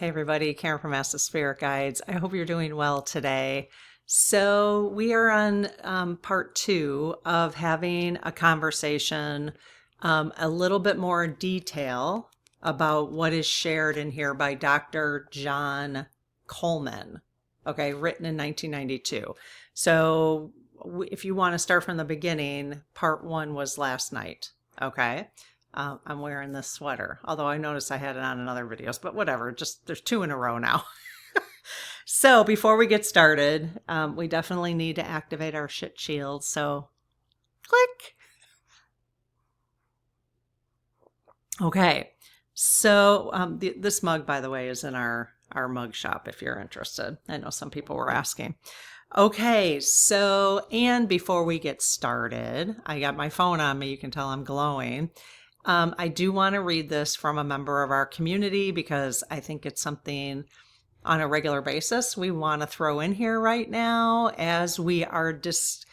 Hey everybody, Karen from Master Spirit Guides. I hope you're doing well today. So we are on part 2 of having a conversation, a little bit more detail about what is shared in here by Dr. John Coleman, okay, written in 1992. So if you want to start from the beginning, part 1 was last night, okay? I'm wearing this sweater, although I noticed I had it on in other videos, but whatever, just there's 2 in a row now. So before we get started, we definitely need to activate our shit shield. So click. Okay. So this mug, by the way, is in our mug shop if you're interested. I know some people were asking. Okay, so, and before we get started, I got my phone on me. You can tell I'm glowing. I do want to read this from a member of our community because I think it's something on a regular basis we want to throw in here right now as we are discussing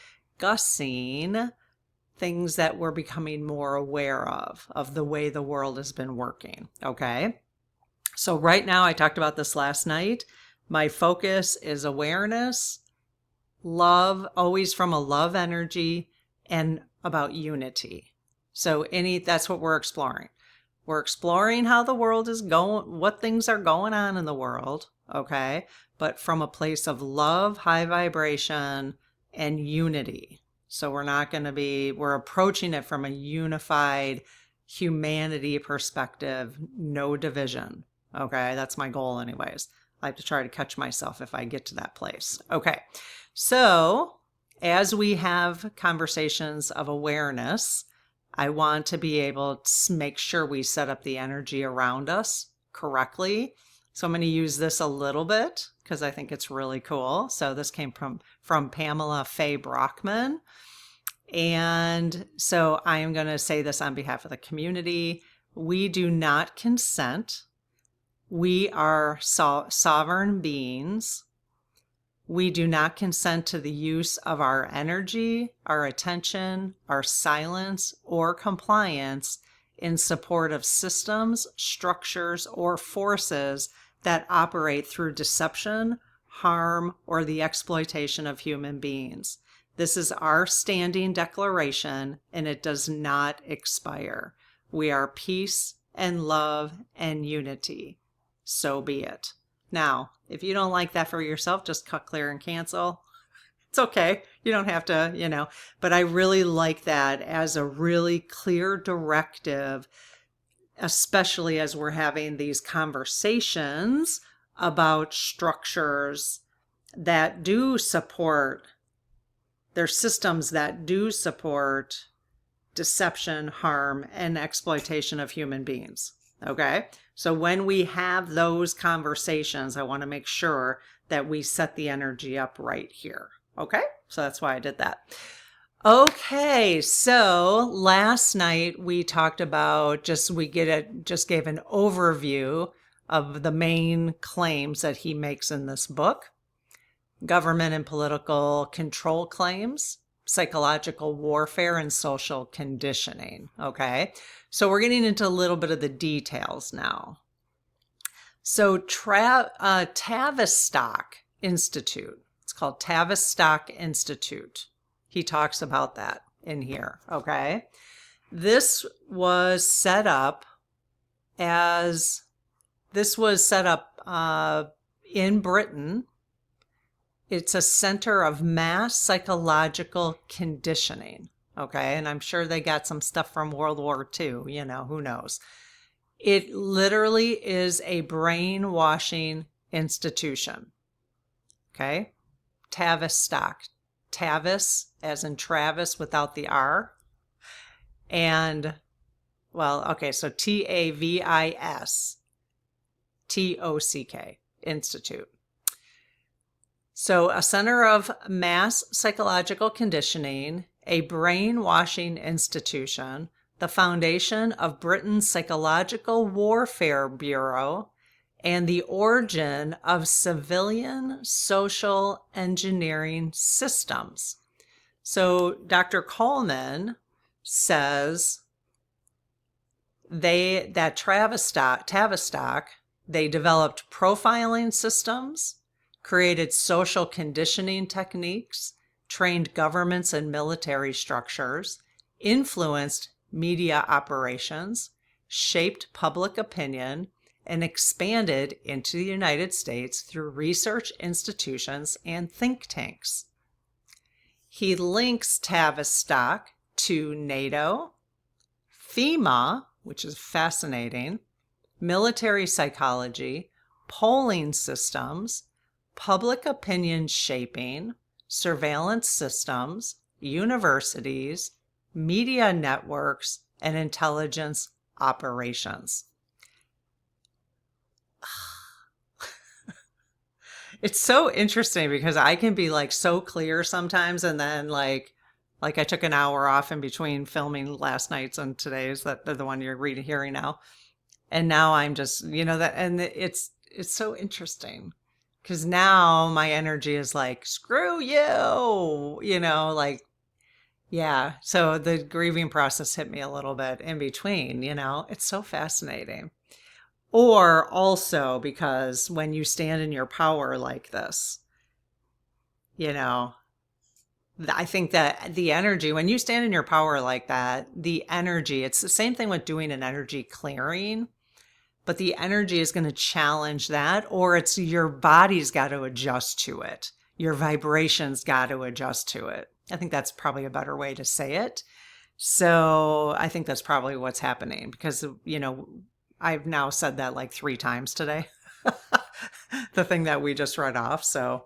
things that we're becoming more aware of the way the world has been working. Okay. So right now, I talked about this last night. My focus is awareness, love, always from a love energy, and about unity. So that's what we're exploring. We're exploring how the world is going, what things are going on in the world, okay? But from a place of love, high vibration, and unity. So we're approaching it from a unified humanity perspective, no division, okay? That's my goal anyways. I like to try to catch myself if I get to that place. Okay, so as we have conversations of awareness, I want to be able to make sure we set up the energy around us correctly. So I'm going to use this a little bit because I think it's really cool. So this came from Pamela Fay Brockman. And so I am going to say this on behalf of the community. We do not consent. We are sovereign beings. We do not consent to the use of our energy, our attention, our silence, or compliance in support of systems, structures, or forces that operate through deception, harm, or the exploitation of human beings. This is our standing declaration, and it does not expire. We are peace and love and unity. So be it. Now, if you don't like that for yourself, just cut, clear, and cancel. It's okay. You don't have to, but I really like that as a really clear directive, especially as we're having these conversations about structures that do support, their systems that do support deception, harm, and exploitation of human beings. Okay? So when we have those conversations, I want to make sure that we set the energy up right here. Okay? So that's why I did that. Okay, so last night we talked about just gave an overview of the main claims that he makes in this book. Government and political control claims, psychological warfare, and social conditioning. Okay, so we're getting into a little bit of the details now. So Tavistock Institute, it's called Tavistock Institute. He talks about that in here. Okay, this was set up in Britain. It's a center of mass psychological conditioning, okay? And I'm sure they got some stuff from World War II, who knows? It literally is a brainwashing institution, okay? Tavistock. Tavis, as in Travis without the R. And, so TAVISTOCK, Institute. So a center of mass psychological conditioning, a brainwashing institution, the foundation of Britain's Psychological Warfare Bureau, and the origin of civilian social engineering systems. So Dr. Coleman says that Tavistock They developed profiling systems, created social conditioning techniques, trained governments and military structures, influenced media operations, shaped public opinion, and expanded into the United States through research institutions and think tanks. He links Tavistock to NATO, FEMA, which is fascinating, military psychology, polling systems, public opinion shaping, surveillance systems, universities, media networks, and intelligence operations. It's so interesting because I can be like so clear sometimes, and then like I took an hour off in between filming last night's and today's, that the one you're hearing now. And now I'm just, that, and it's so interesting because now my energy is like, screw you, like, yeah. So the grieving process hit me a little bit in between, it's so fascinating. Or also because when you stand in your power like this, I think that the energy, when you stand in your power like that, the energy, it's the same thing with doing an energy clearing, but the energy is going to challenge that, or it's your body's got to adjust to it. Your vibrations got to adjust to it. I think that's probably a better way to say it. So I think that's probably what's happening because, I've now said that like 3 times today, the thing that we just read off. So,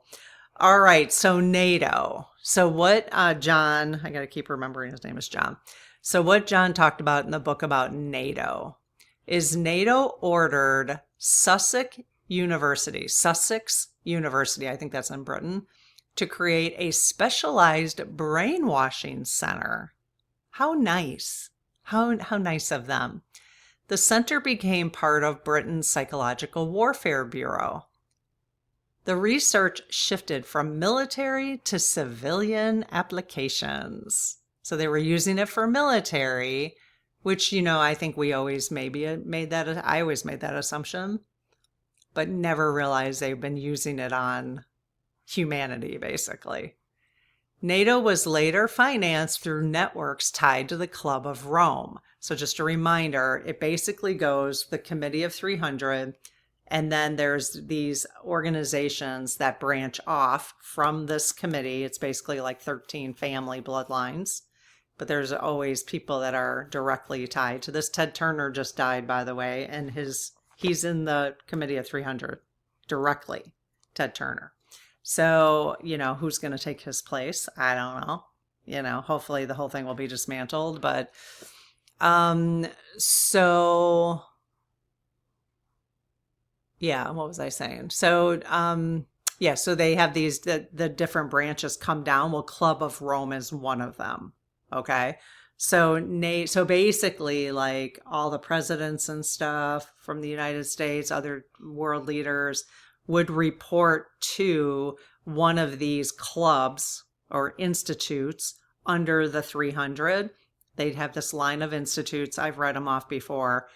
all right. So NATO. So what John, I got to keep remembering his name is John. So what John talked about in the book about NATO is NATO ordered Sussex University, I think that's in Britain, to create a specialized brainwashing center. How nice. How nice of them. The center became part of Britain's Psychological Warfare Bureau. The research shifted from military to civilian applications. So they were using it for military, which, I think we always I always made that assumption, but never realized they've been using it on humanity, basically. NATO was later financed through networks tied to the Club of Rome. So just a reminder, it basically goes the Committee of 300, and then there's these organizations that branch off from this committee. It's basically like 13 family bloodlines, but there's always people that are directly tied to this. Ted Turner just died, by the way, and he's in the Committee of 300 directly, Ted Turner. So, who's going to take his place? I don't know. Hopefully the whole thing will be dismantled. But, so, yeah, what was I saying? So, yeah, so they have the different branches come down. Well, Club of Rome is one of them. Okay. So basically, like all the presidents and stuff from the United States, other world leaders, would report to one of these clubs or institutes under the 300. They'd have this line of institutes. I've read them off before.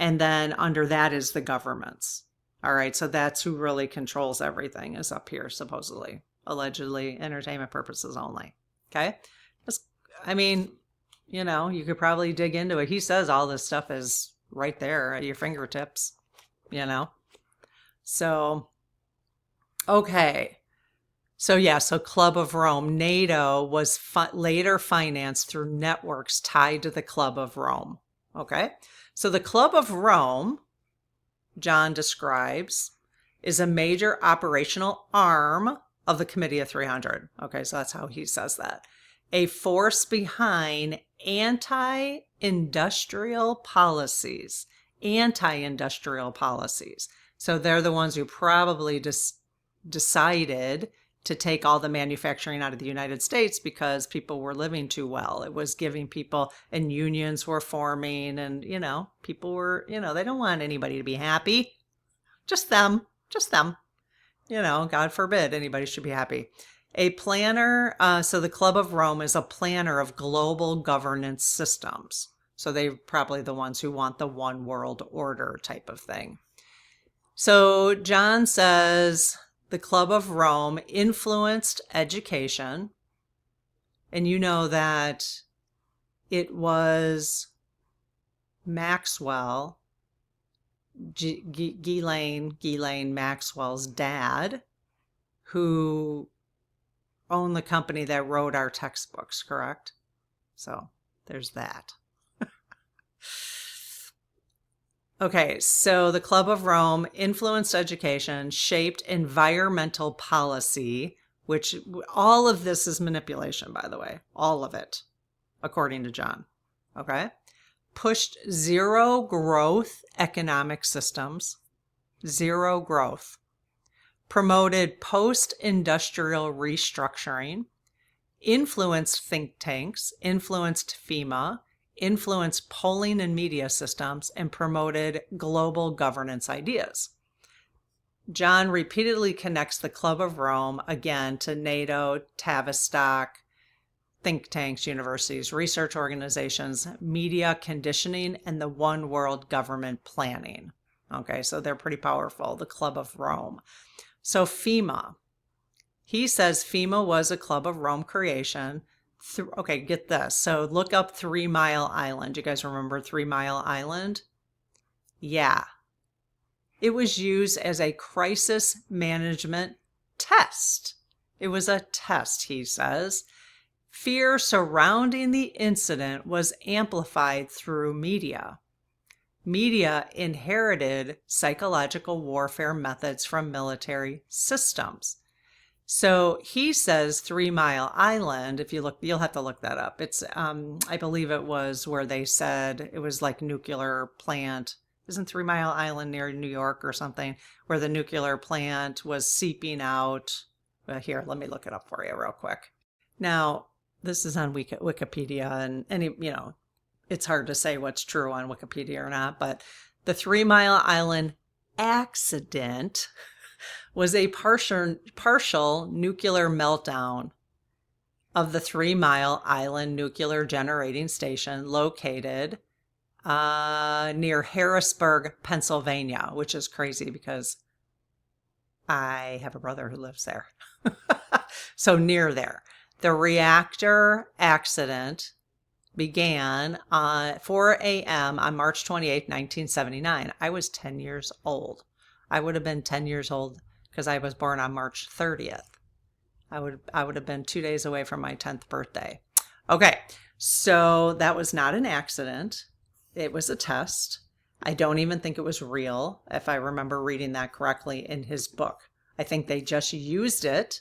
And then under that is the governments. All right. So that's who really controls everything is up here, supposedly, allegedly, entertainment purposes only. Okay. You could probably dig into it. He says all this stuff is right there at your fingertips, So, okay. So yeah, so Club of Rome, NATO was later financed through networks tied to the Club of Rome. Okay. So the Club of Rome, John describes, is a major operational arm of the Committee of 300. Okay. So that's how he says that. A force behind anti-industrial policies. So they're the ones who probably decided to take all the manufacturing out of the United States because people were living too well. It was giving people, and unions were forming, and, people were, they don't want anybody to be happy. Just them. God forbid anybody should be happy. A planner, so the Club of Rome is a planner of global governance systems. So they're probably the ones who want the one world order type of thing. So John says the Club of Rome influenced education. And you know that it was Maxwell, Ghislaine Maxwell's dad, who owned the company that wrote our textbooks, correct? So there's that. Okay, so the Club of Rome influenced education, shaped environmental policy, which all of this is manipulation, by the way, all of it, according to John. Okay, pushed zero growth economic systems, zero growth, promoted post-industrial restructuring, influenced think tanks, influenced FEMA, influenced polling and media systems, and promoted global governance ideas. John repeatedly connects the Club of Rome, again, to NATO, Tavistock, think tanks, universities, research organizations, media conditioning, and the one world government planning. Okay, so they're pretty powerful, the Club of Rome. So FEMA. He says FEMA was a Club of Rome creation. Okay, get this. So look up 3 Mile Island. You guys remember 3 Mile Island? Yeah. It was used as a crisis management test. It was a test, he says. Fear surrounding the incident was amplified through media. Media inherited psychological warfare methods from military systems. So he says 3 Mile Island, if you look, you'll have to look that up. It's, I believe it was where they said it was like nuclear plant. Isn't 3 Mile Island near New York or something, where the nuclear plant was seeping out? Here, let me look it up for you real quick. Now, this is on Wikipedia, and it's hard to say what's true on Wikipedia or not, but the 3 Mile Island accident was a partial nuclear meltdown of the 3 Mile Island nuclear generating station located near Harrisburg, Pennsylvania, which is crazy because I have a brother who lives there. So near there. The reactor accident began at 4 a.m. on March 28, 1979. I was 10 years old. I would have been 10 years old because I was born on March 30th. I would have been 2 days away from my 10th birthday. Okay, so that was not an accident. It was a test. I don't even think it was real, if I remember reading that correctly in his book. I think they just used it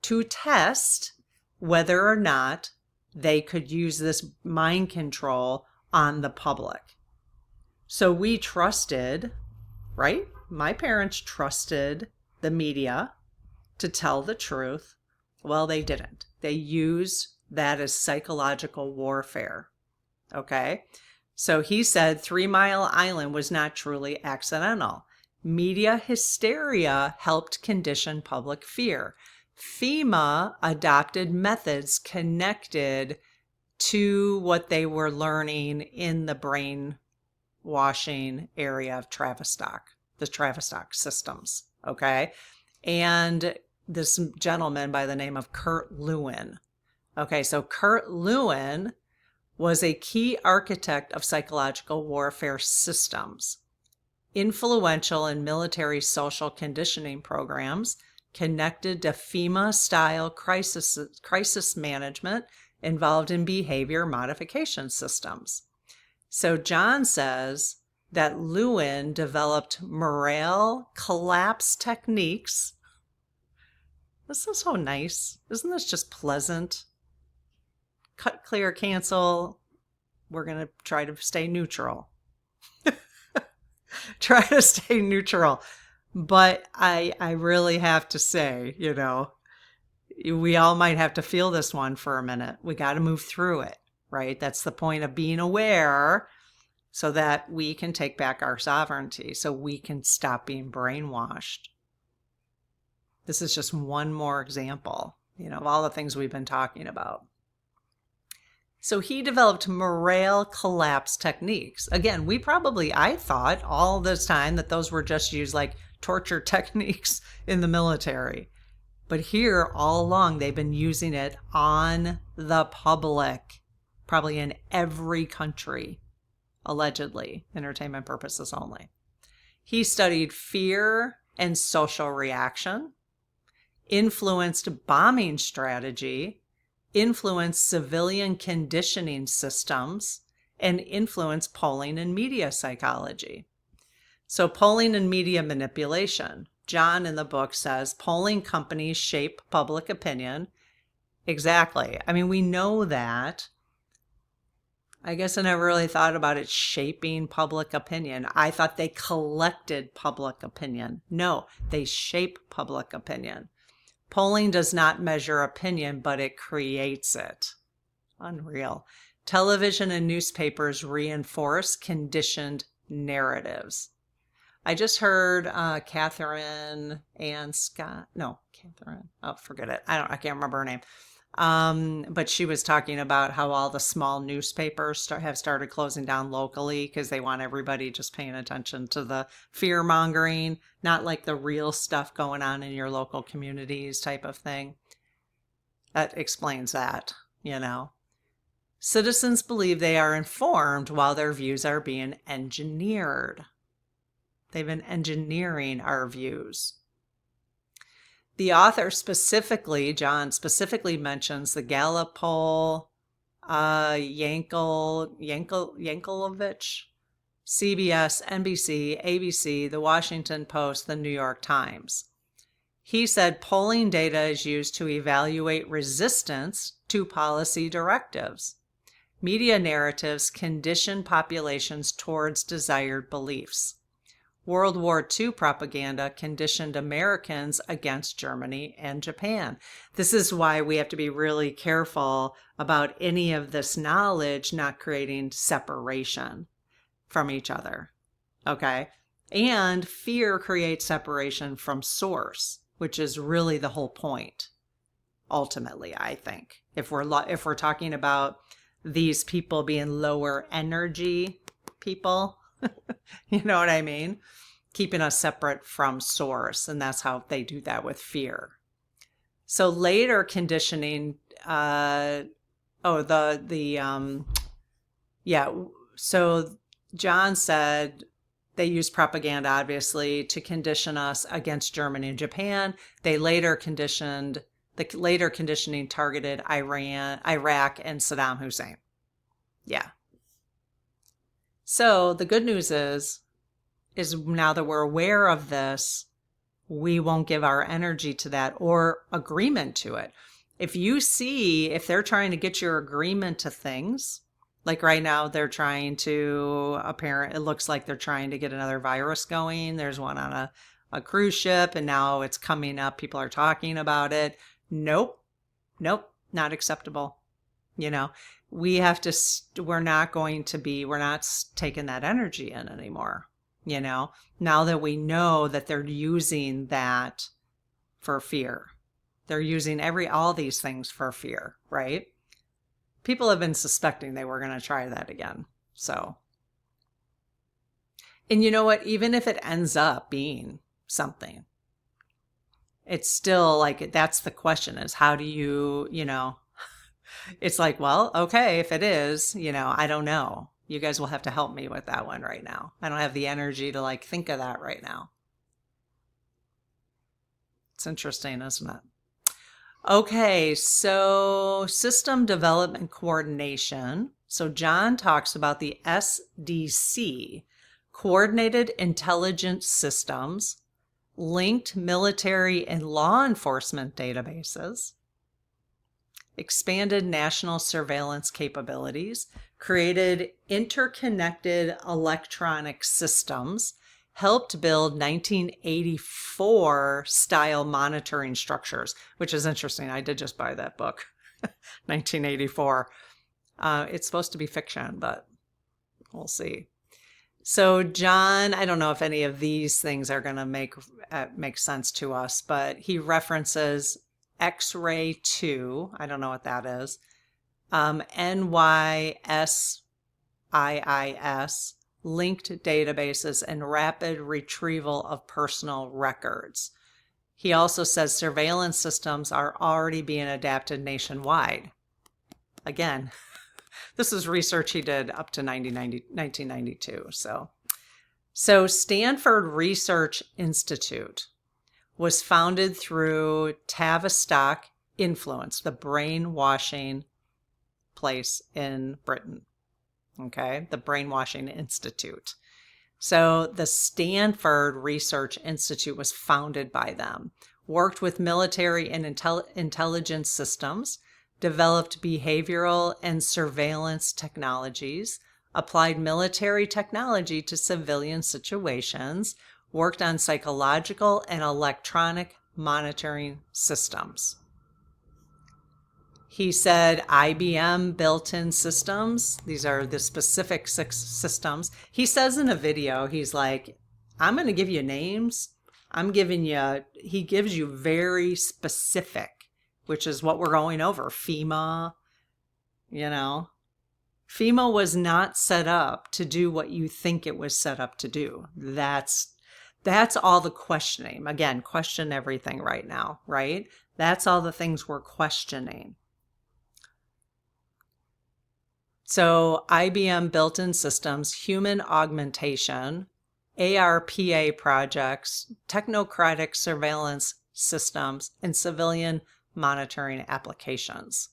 to test whether or not they could use this mind control on the public. So we trusted, right? My parents trusted the media to tell the truth. Well, they didn't. They used that as psychological warfare. Okay? So he said 3 Mile Island was not truly accidental. Media hysteria helped condition public fear. FEMA adopted methods connected to what they were learning in the brainwashing area of Tavistock, the Tavistock systems, okay? And this gentleman by the name of Kurt Lewin. Okay, so Kurt Lewin was a key architect of psychological warfare systems, influential in military social conditioning programs, connected to FEMA-style crisis management, involved in behavior modification systems. So John says that Lewin developed morale collapse techniques. This is so nice. Isn't this just pleasant? Cut, clear, cancel. We're going to try to stay neutral. Try to stay neutral. But I really have to say, we all might have to feel this one for a minute. We got to move through it, right? That's the point of being aware so that we can take back our sovereignty, so we can stop being brainwashed. This is just one more example, of all the things we've been talking about. So he developed morale collapse techniques. Again, I thought all this time that those were just used like torture techniques in the military. But here, all along, they've been using it on the public, probably in every country, allegedly, entertainment purposes only. He studied fear and social reaction, influenced bombing strategy, influenced civilian conditioning systems, and influenced polling and media psychology. So polling and media manipulation. John in the book says polling companies shape public opinion. Exactly. I mean, we know that. I guess I never really thought about it shaping public opinion. I thought they collected public opinion. No, they shape public opinion. Polling does not measure opinion, but it creates it. Unreal. Television and newspapers reinforce conditioned narratives. I just heard Catherine and Scott. No, Catherine. Oh, forget it. I can't remember her name. But she was talking about how all the small newspapers have started closing down locally because they want everybody just paying attention to the fear mongering, not like the real stuff going on in your local communities type of thing. That explains that, you know. Citizens believe they are informed while their views are being engineered. They've been engineering our views. The author specifically, John specifically mentions the Gallup poll, Yankelovich, CBS, NBC, ABC, The Washington Post, The New York Times. He said polling data is used to evaluate resistance to policy directives. Media narratives condition populations towards desired beliefs. World War II propaganda conditioned Americans against Germany and Japan. This is why we have to be really careful about any of this knowledge not creating separation from each other, okay? And fear creates separation from source, which is really the whole point, ultimately, I think. If we're talking about these people being lower energy people, you know what I mean? Keeping us separate from source. And that's how they do that with fear. So later conditioning, so John said they used propaganda, obviously, to condition us against Germany and Japan. The later conditioning targeted Iran, Iraq, and Saddam Hussein. Yeah. So the good news is now that we're aware of this, we won't give our energy to that or agreement to it. If they're trying to get your agreement to things, like right now they're trying to, it looks like they're trying to get another virus going. There's one on a cruise ship and now it's coming up. People are talking about it. Nope, not acceptable. You know, we're not taking that energy in anymore. You know, now that we know that they're using that for fear, they're using all these things for fear, right? People have been suspecting they were going to try that again. So, and you know what, even if it ends up being something, it's still like, that's the question is how do you know, it's like, well, okay, if it is, you know, I don't know. You guys will have to help me with that one right now. I don't have the energy to like think of that right now. It's interesting, isn't it? Okay, so system development coordination. So John talks about the SDC, Coordinated Intelligence Systems, linked military and law enforcement databases, expanded national surveillance capabilities, created interconnected electronic systems, helped build 1984 style monitoring structures, which is interesting. I did just buy that book, 1984. It's supposed to be fiction, but we'll see. So John, I don't know if any of these things are going to make sense to us, but he references X-ray 2. I don't know what that is. NYSIIS, linked databases, and rapid retrieval of personal records. He also says surveillance systems are already being adapted nationwide. Again, this is research he did up to 1992. So Stanford Research Institute was founded through Tavistock Influence, the brainwashing place in Britain. Okay, the Brainwashing Institute. So the Stanford Research Institute was founded by them, worked with military and intelligence systems, developed behavioral and surveillance technologies, applied military technology to civilian situations, worked on psychological and electronic monitoring systems. He said IBM built-in systems. These are the specific systems. He says in a video, he's like, I'm going to give you names. He gives you very specific, which is what we're going over. FEMA, FEMA was not set up to do what you think it was set up to do. That's all the questioning. Again, question everything right now, right? That's all the things we're questioning. So IBM built-in systems, human augmentation, ARPA projects, technocratic surveillance systems, and civilian monitoring applications.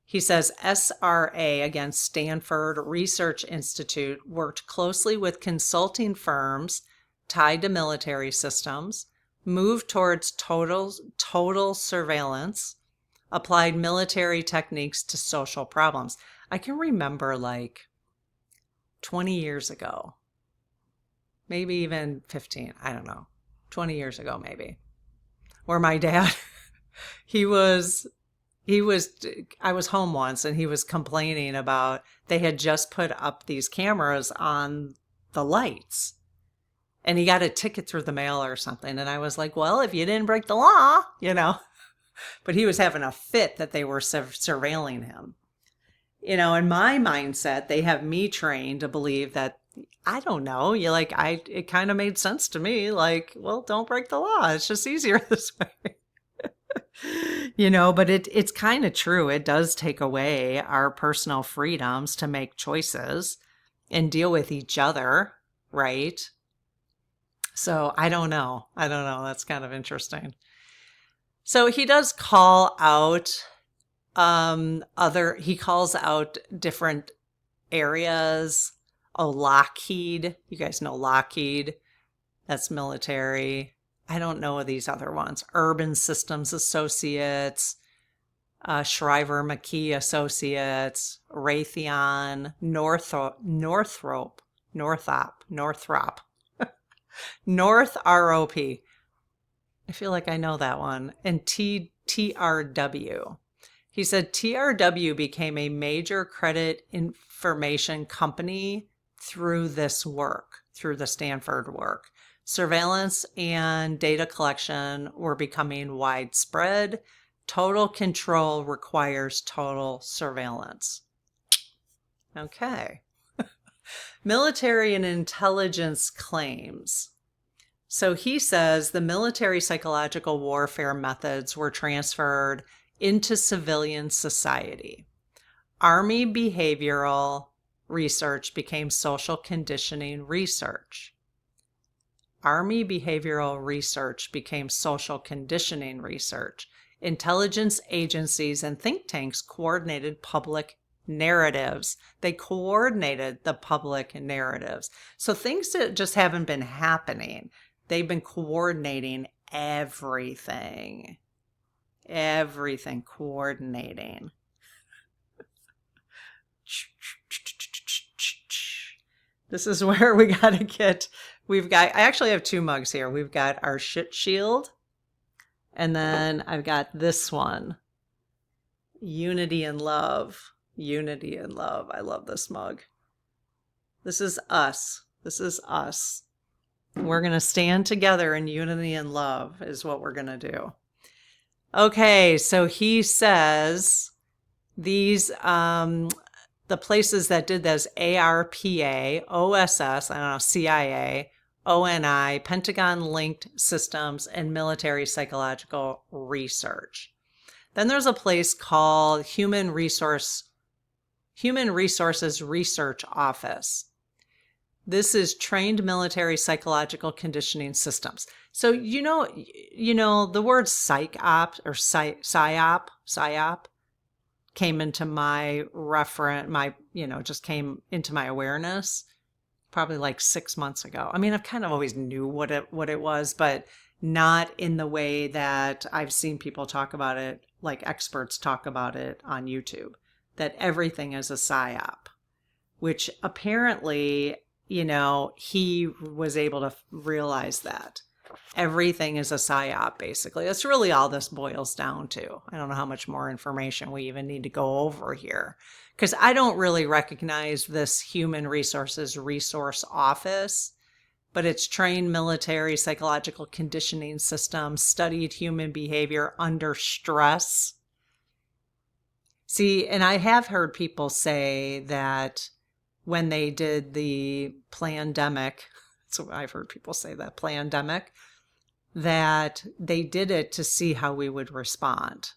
He says SRA, again, Stanford Research Institute, worked closely with consulting firms tied to military systems, moved towards total surveillance, applied military techniques to social problems. I can remember like 20 years ago, maybe even 15, I don't know, 20 years ago maybe, where my dad, I was home once and he was complaining about they had just put up these cameras on the lights and he got a ticket through the mail or something. And I was like, well, if you didn't break the law, but he was having a fit that they were surveilling him. In my mindset, they have me trained to believe that, I don't know, it kind of made sense to me. Like, well, don't break the law. It's just easier this way. But it's kind of true. It does take away our personal freedoms to make choices and deal with each other, right? So I don't know. That's kind of interesting. So he does call out he calls out different areas. Lockheed, you guys know Lockheed, that's military. I don't know these other ones. Urban Systems Associates, Shriver McKee Associates, Raytheon, Northrop, North ROP. I feel like I know that one. And TRW. He said TRW became a major credit information company through this work, through the Stanford work. Surveillance and data collection were becoming widespread. Total control requires total surveillance. Okay. Military and intelligence claims. So he says the military psychological warfare methods were transferred into civilian society. Army behavioral research became social conditioning research. Army behavioral research became social conditioning research. Intelligence agencies and think tanks coordinated public narratives. They coordinated the public narratives. So things that just haven't been happening. They've been coordinating everything. Everything coordinating. This is where we got to get, I actually have two mugs here. We've got our shit shield, and then I've got this one, Unity and Love. Unity and Love. I love this mug. This is us. We're going to stand together in unity and love is what we're going to do. Okay, so he says These, the places that did this, ARPA, OSS, I don't know, CIA, ONI, Pentagon-linked systems, and military psychological research. Then there's a place called Human Resources Research Office. This is trained military psychological conditioning systems. So you know the word psyop or psyop came into my just came into my awareness probably like 6 months ago. I mean, I've kind of always knew what it was, but not in the way that I've seen people talk about it, like experts talk about it on YouTube, that everything is a psyop, which apparently, he was able to realize that everything is a psyop, basically. That's really all this boils down to. I don't know how much more information we even need to go over here, because I don't really recognize this Human Resources Resource Office, but it's trained military psychological conditioning systems, studied human behavior under stress. See, and I have heard people say that when they did the plandemic, so I've heard people say that plandemic, that they did it to see how we would respond.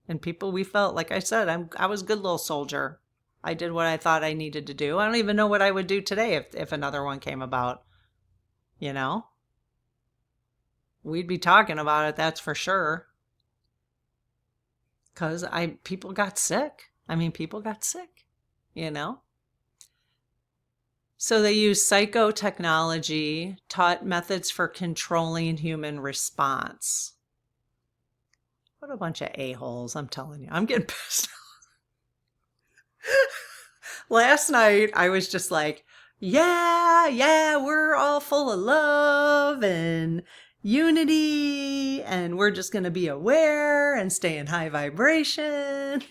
And we felt, like I said, I was a good little soldier. I did what I thought I needed to do. I don't even know what I would do today if another one came about. We'd be talking about it, that's for sure. Because people got sick. People got sick, So they use psychotechnology, taught methods for controlling human response. What a bunch of a-holes, I'm telling you. I'm getting pissed off. Last night, I was just like, yeah, we're all full of love and unity, and we're just going to be aware and stay in high vibration.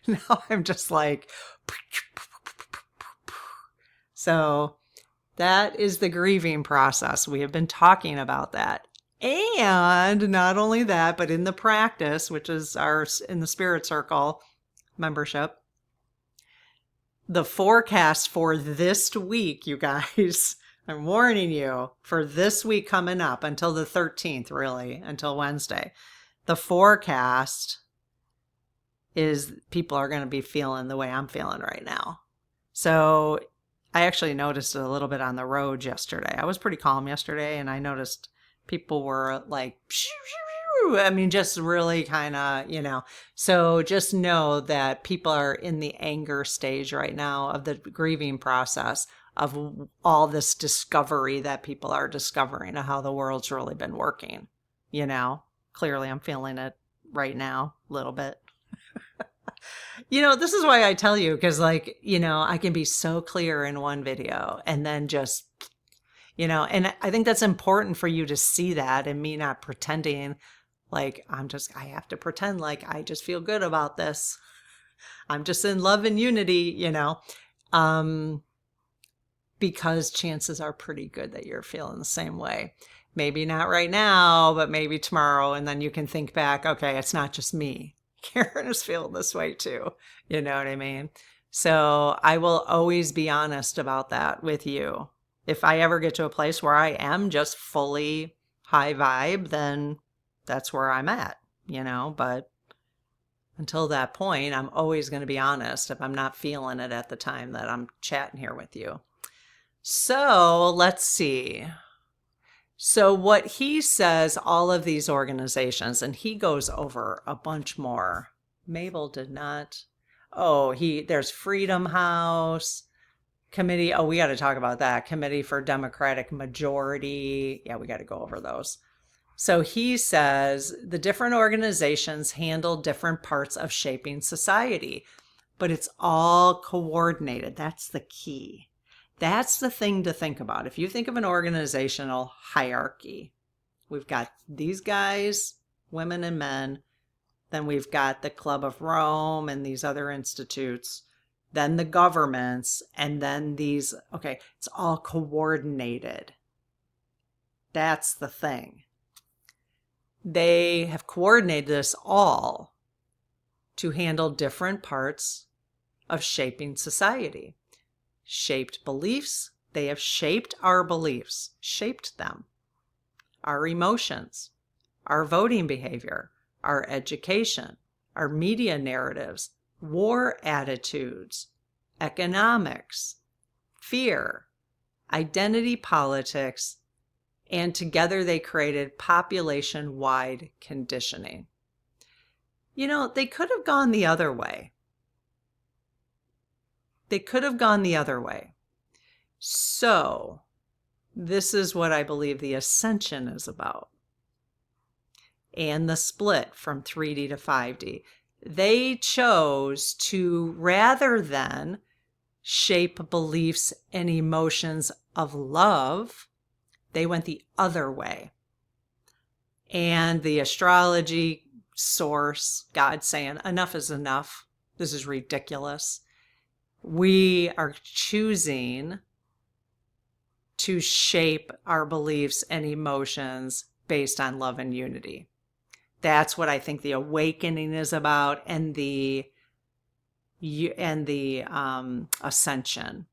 Now I'm just like... So that is the grieving process. We have been talking about that. And not only that, but in the practice, which is in the Spirit Circle membership, the forecast for this week, you guys, I'm warning you, for this week coming up until the 13th, really, until Wednesday, the forecast is people are going to be feeling the way I'm feeling right now. So I actually noticed it a little bit on the road yesterday. I was pretty calm yesterday, and I noticed people were like, just really kind of, So just know that people are in the anger stage right now of the grieving process of all this discovery that people are discovering of how the world's really been working. Clearly I'm feeling it right now a little bit. This is why I tell you, because I can be so clear in one video and then just, and I think that's important for you to see that, and me not pretending like I have to pretend like I just feel good about this. I'm just in love and unity, because chances are pretty good that you're feeling the same way. Maybe not right now, but maybe tomorrow. And then you can think back, okay, it's not just me. Karen is feeling this way too. You know what I mean? So I will always be honest about that with you. If I ever get to a place where I am just fully high vibe, then that's where I'm at, but until that point, I'm always going to be honest if I'm not feeling it at the time that I'm chatting here with you. So let's see. So what he says, all of these organizations, and he goes over a bunch more. Mabel did not. There's Freedom House Committee. We got to talk about that. Committee for Democratic Majority. Yeah, we got to go over those. So he says the different organizations handle different parts of shaping society, but it's all coordinated. That's the key. That's the thing to think about. If you think of an organizational hierarchy, we've got these guys, women and men, then we've got the Club of Rome and these other institutes, then the governments, and then these, it's all coordinated. That's the thing. They have coordinated this all to handle different parts of shaping society. Shaped beliefs, they have shaped our beliefs, shaped them. Our emotions, our voting behavior, our education, our media narratives, war attitudes, economics, fear, identity politics, and together they created population-wide conditioning. They could have gone the other way. They could have gone the other way. So, this is what I believe the ascension is about. And the split from 3D to 5D. They chose to, rather than shape beliefs and emotions of love, they went the other way. And the astrology source, God saying, enough is enough. This is ridiculous. We are choosing to shape our beliefs and emotions based on love and unity. That's what I think the awakening is about, and the ascension.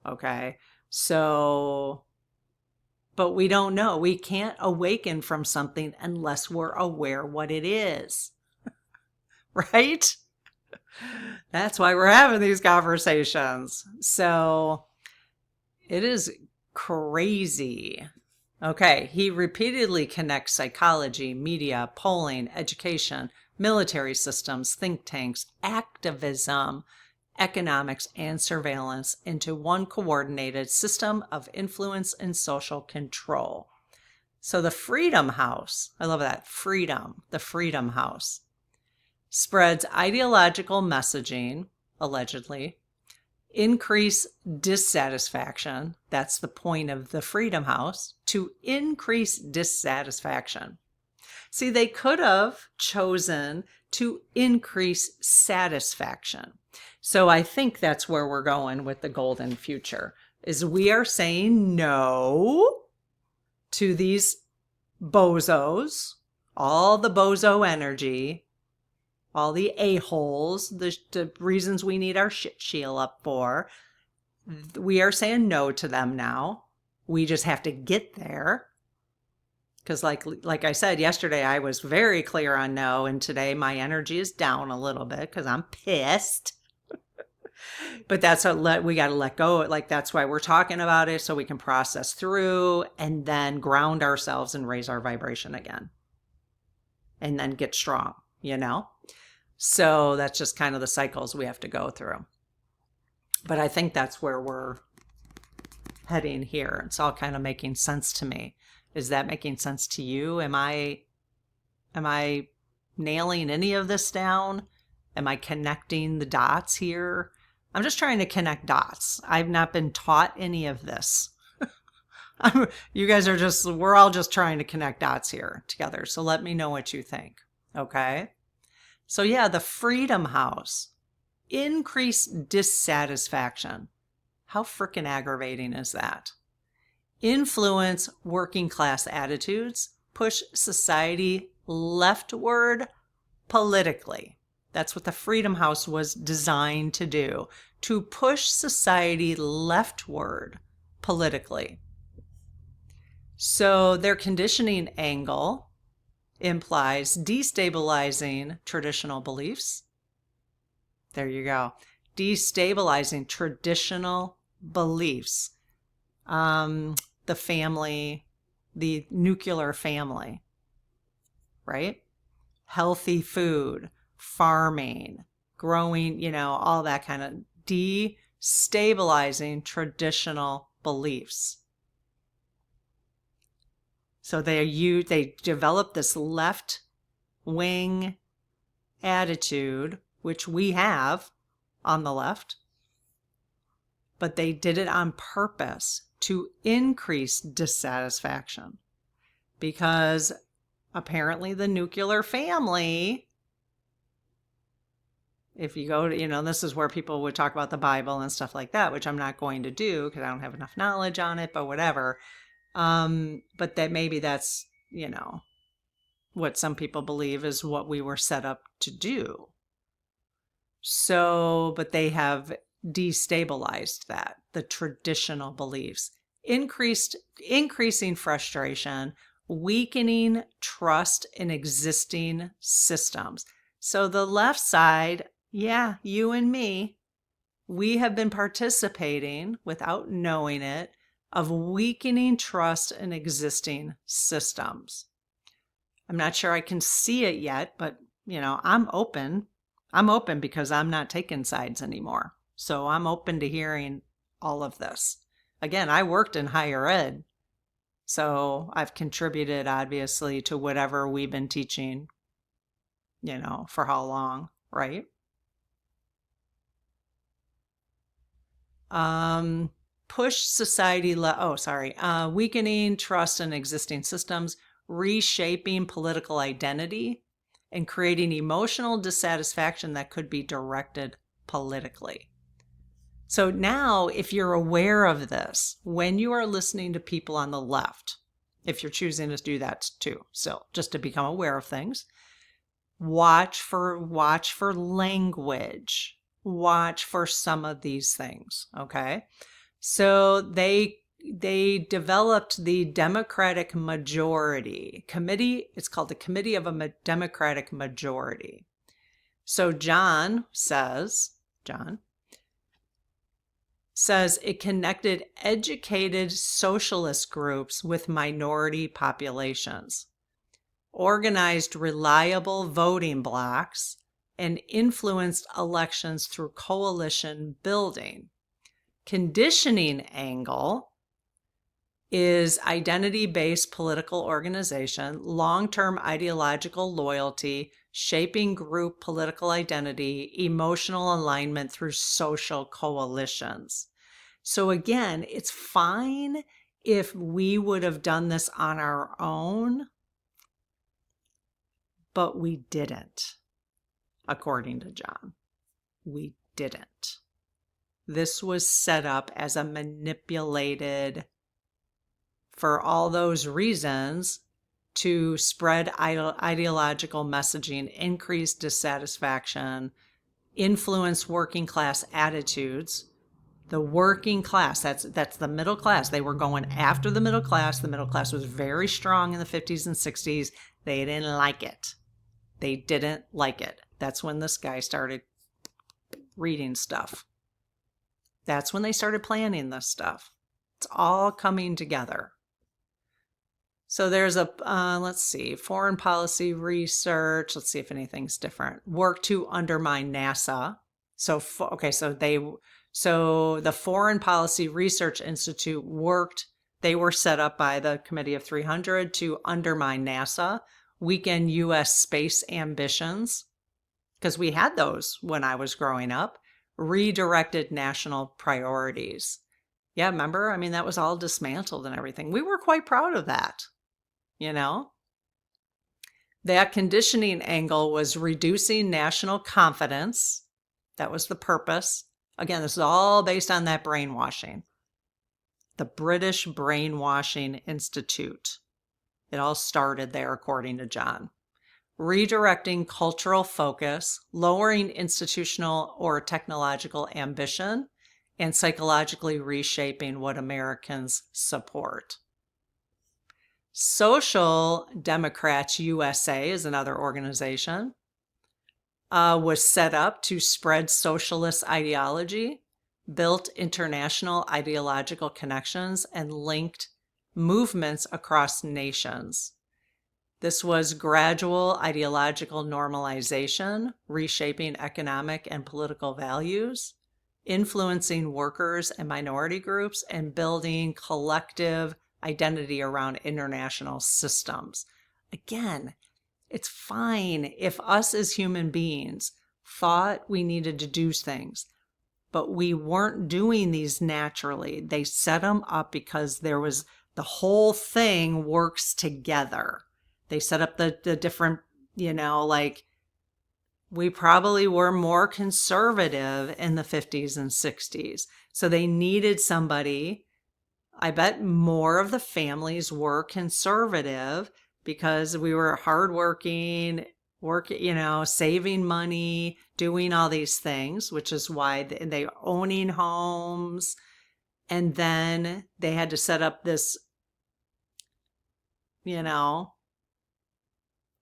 Okay, so, but we don't know. We can't awaken from something unless we're aware what it is, right? That's why we're having these conversations. So it is crazy. Okay, he repeatedly connects psychology, media, polling, education, military systems, think tanks, activism, economics, and surveillance into one coordinated system of influence and social control. So the Freedom House, I love that, freedom, the Freedom House, spreads ideological messaging, allegedly, increase dissatisfaction. That's the point of the Freedom House, to increase dissatisfaction. See, they could have chosen to increase satisfaction. So I think that's where we're going with the golden future, is we are saying no to these bozos, all the bozo energy, all the a-holes, the reasons we need our shit shield up for. We are saying no to them now. We just have to get there. Because like I said yesterday, I was very clear on no, and today my energy is down a little bit because I'm pissed. But that's we got to let go. Like, that's why we're talking about it, so we can process through and then ground ourselves and raise our vibration again. And then get strong, So that's just kind of the cycles we have to go through. But I think that's where we're heading here. It's all kind of making sense to me. Is that making sense to you? Am I nailing any of this down? Am I connecting the dots here? I'm just trying to connect dots. I've not been taught any of this. You guys are we're all just trying to connect dots here together. So let me know what you think. Okay? So yeah, the Freedom House. Increase dissatisfaction. How freaking aggravating is that? Influence working class attitudes. Push society leftward politically. That's what the Freedom House was designed to do. To push society leftward politically. So their conditioning angle implies destabilizing traditional beliefs. There you go. Destabilizing traditional beliefs. The family, the nuclear family, right? Healthy food, farming, growing, all that kind of destabilizing traditional beliefs. So they developed this left wing attitude, which we have on the left, but they did it on purpose to increase dissatisfaction, because apparently the nuclear family, if you go to, this is where people would talk about the Bible and stuff like that, which I'm not going to do because I don't have enough knowledge on it, but whatever. But that maybe that's, what some people believe is what we were set up to do. So, but they have destabilized that, the traditional beliefs, increasing frustration, weakening trust in existing systems. So the left side, yeah, you and me, we have been participating without knowing it of weakening trust in existing systems. I'm not sure I can see it yet, but I'm open. I'm open because I'm not taking sides anymore. So I'm open to hearing all of this. Again, I worked in higher ed, so I've contributed obviously to whatever we've been teaching, for how long, right? Push society, weakening trust in existing systems, reshaping political identity, and creating emotional dissatisfaction that could be directed politically. So now, if you're aware of this, when you are listening to people on the left, if you're choosing to do that too, so just to become aware of things, watch for language, watch for some of these things, okay? So they developed the Democratic Majority Committee. It's called the Committee of a Democratic Majority. So John says it connected educated socialist groups with minority populations, organized reliable voting blocks, and influenced elections through coalition building. Conditioning angle is identity-based political organization, long-term ideological loyalty, shaping group political identity, emotional alignment through social coalitions. So again, it's fine if we would have done this on our own, but we didn't, according to John. We didn't. This was set up as a manipulated, for all those reasons, to spread ideological messaging, increase dissatisfaction, influence working class attitudes. The working class, that's the middle class. They were going after the middle class. The middle class was very strong in the 50s and 60s. They didn't like it. They didn't like it. That's when this guy started reading stuff. That's when they started planning this stuff. It's all coming together. So there's a, foreign policy research. Let's see if anything's different. Work to undermine NASA. So the Foreign Policy Research Institute they were set up by the Committee of 300 to undermine NASA, weaken U.S. space ambitions, because we had those when I was growing up, redirected national priorities. Yeah, remember? I mean, that was all dismantled and everything. We were quite proud of that, That conditioning angle was reducing national confidence. That was the purpose. Again, this is all based on that brainwashing. The British Brainwashing Institute. It all started there, according to John. Redirecting cultural focus, lowering institutional or technological ambition, and psychologically reshaping what Americans support. Social Democrats USA is another organization. Was set up to spread socialist ideology, built international ideological connections, and linked movements across nations. This was gradual ideological normalization, reshaping economic and political values, influencing workers and minority groups, and building collective identity around international systems. Again, it's fine if us as human beings thought we needed to do things, but we weren't doing these naturally. They set them up because there was the whole thing works together. They set up the different, we probably were more conservative in the 50s and 60s. So they needed somebody. I bet more of the families were conservative because we were hardworking, saving money, doing all these things, which is why they owning homes. And then they had to set up this,